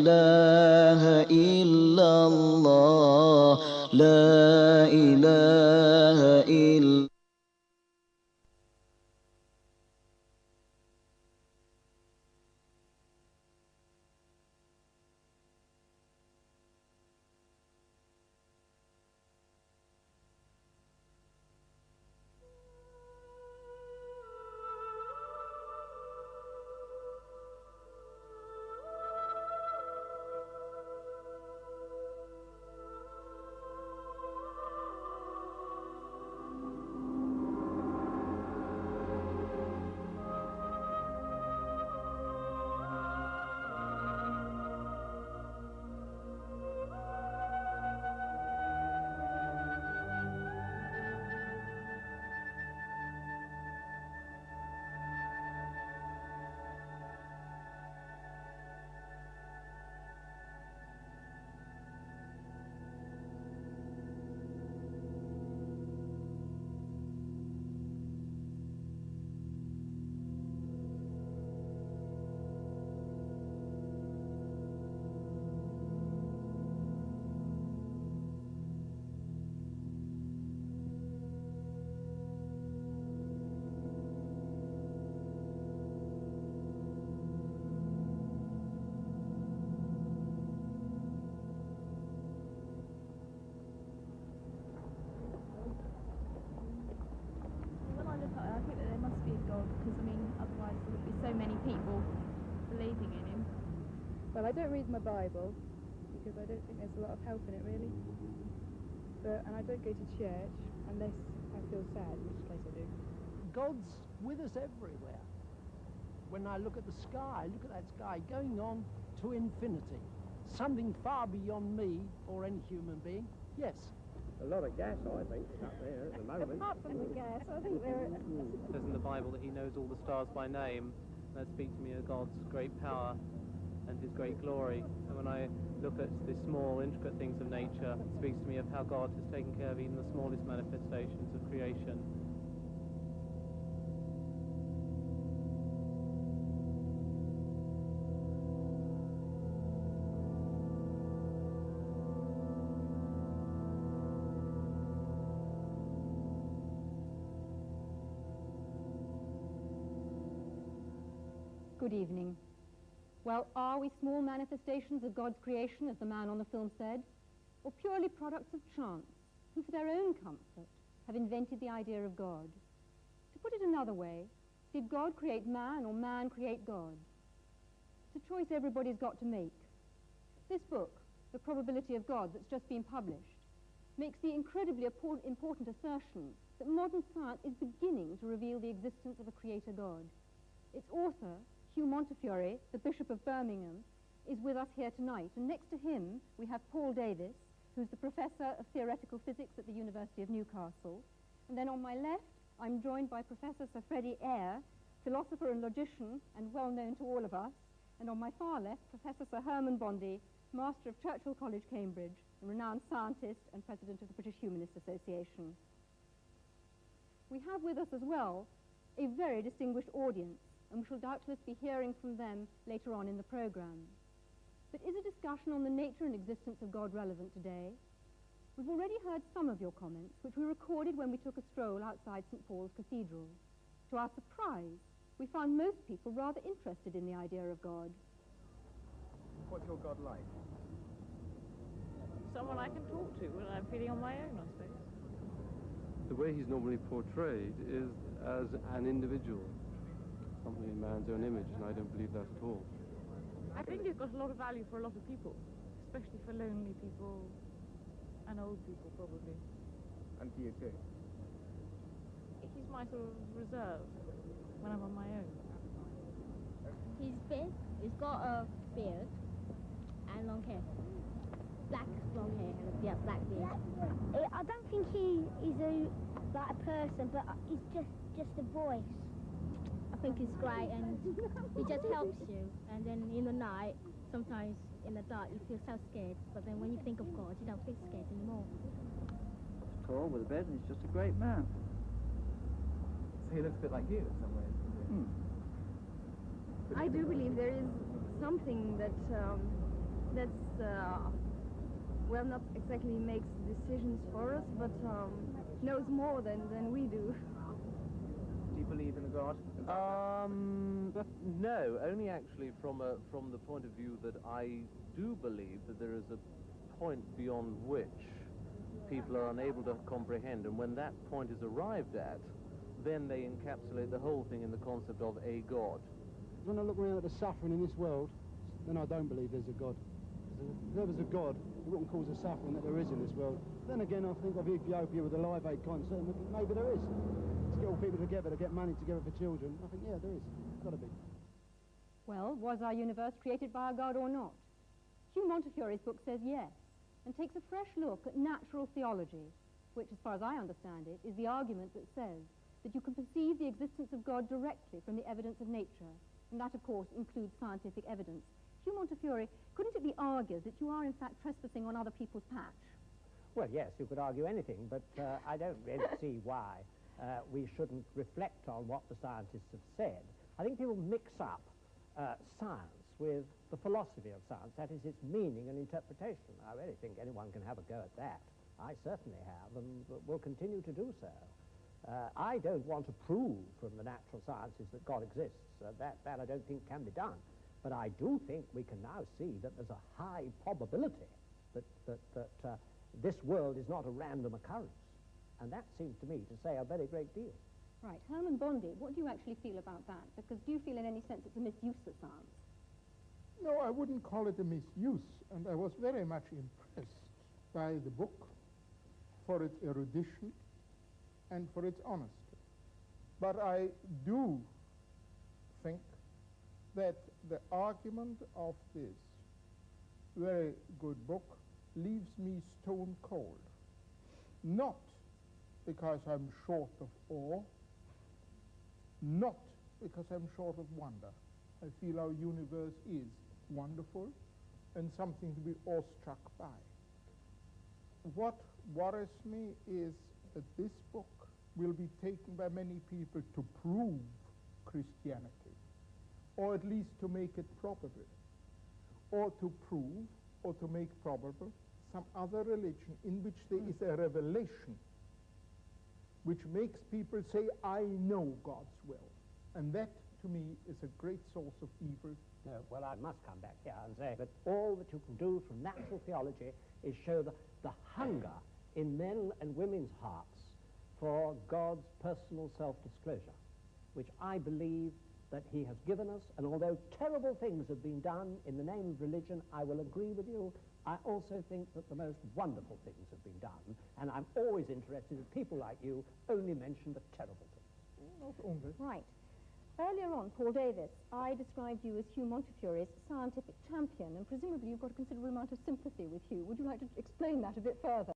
إله إلا الله لا إله إلا Well, I don't read my Bible because I don't think there's a lot of help in it, really. And I don't go to church unless I feel sad, in which case I do. God's with us everywhere. When I look at the sky, look at that sky going on to infinity. Something far beyond me or any human being. Yes. A lot of gas, I think, up there at the moment. Apart from the gas, I think there are... It says in the Bible that he knows all the stars by name. That speaks to me of God's great power and his great glory. And when I look at the small, intricate things of nature, it speaks to me of how God has taken care of even the smallest manifestations of creation. Good evening. Well, are we small manifestations of God's creation, as the man on the film said, or purely products of chance, who for their own comfort have invented the idea of God? To put it another way, did God create man or man create God? It's a choice everybody's got to make. This book, The Probability of God, that's just been published, makes the incredibly important assertion that modern science is beginning to reveal the existence of a creator God. Its author, Hugh Montefiore, the Bishop of Birmingham, is with us here tonight. And next to him, we have Paul Davis, who's the Professor of Theoretical Physics at the University of Newcastle. And then on my left, I'm joined by Professor Sir Freddie Eyre, philosopher and logician, and well known to all of us. And on my far left, Professor Sir Herman Bondi, Master of Churchill College, Cambridge, a renowned scientist and President of the British Humanist Association. We have with us as well a very distinguished audience, and we shall doubtless be hearing from them later on in the programme. But is a discussion on the nature and existence of God relevant today? We've already heard some of your comments, which we recorded when we took a stroll outside St. Paul's Cathedral. To our surprise, we found most people rather interested in the idea of God. What's your God like? Someone I can talk to when I'm feeling on my own, I suppose. The way he's normally portrayed is as an individual, something in man's own image, and I don't believe that at all. I think he's got a lot of value for a lot of people, especially for lonely people and old people, probably. And for you too? He's my sort of reserve when I'm on my own. He's big, he's got a beard and long hair. Black long hair and a black beard. I don't think he's like a person, but he's just a voice. I think he's great, and he just helps you. And then in the night, sometimes in the dark, you feel so scared. But then when you think of God, you don't feel scared anymore. He's tall with a beard, and he's just a great man. So he looks a bit like you in some ways. I do believe there is something that that's, well, not exactly makes decisions for us, but knows more than we do. Do you believe in a God? No, only actually from the point of view that I do believe that there is a point beyond which people are unable to comprehend, and when that point is arrived at, then they encapsulate the whole thing in the concept of a God. When I look around at the suffering in this world, then I don't believe there's a God. If there was a God, it wouldn't cause the suffering that there is in this world. Then again, I think of Ethiopia with the Live Aid concert, and maybe there is. To get all people together, to get money together for children, I think, yeah, there is. It's got to be. Well, was our universe created by a God or not? Hugh Montefiore's book says yes, and takes a fresh look at natural theology, which, as far as I understand it, is the argument that says that you can perceive the existence of God directly from the evidence of nature, and that, of course, includes scientific evidence. Hugh Montefiore, couldn't it be argued that you are, in fact, trespassing on other people's patch? Well, yes, you could argue anything, but I don't really see why we shouldn't reflect on what the scientists have said. I think people mix up science with the philosophy of science, that is, its meaning and interpretation. I really think anyone can have a go at that. I certainly have, and will continue to do so. I don't want to prove from the natural sciences that God exists. That I don't think can be done. But I do think we can now see that there's a high probability that this world is not a random occurrence. And that seems to me to say a very great deal. Right. Herman Bondi, what do you actually feel about that? Because do you feel in any sense it's a misuse of science? No, I wouldn't call it a misuse, and I was very much impressed by the book for its erudition and for its honesty. But I do think that the argument of this very good book leaves me stone cold. Not because I'm short of awe, not because I'm short of wonder. I feel our universe is wonderful and something to be awestruck by. What worries me is that this book will be taken by many people to prove Christianity, or at least to make it probable, or to prove or to make probable some other religion in which there is a revelation which makes people say, I know God's will. And that, to me, is a great source of evil. No, well, I must come back here and say that all that you can do from natural theology is show the hunger in men and women's hearts for God's personal self-disclosure, which I believe that he has given us. And although terrible things have been done in the name of religion, I will agree with you. I also think that the most wonderful things have been done, and I'm always interested that people like you only mention the terrible things. Not only. Right. Earlier on, Paul Davis, I described you as Hugh Montefiore's scientific champion, and presumably you've got a considerable amount of sympathy with Hugh. Would you like to explain that a bit further?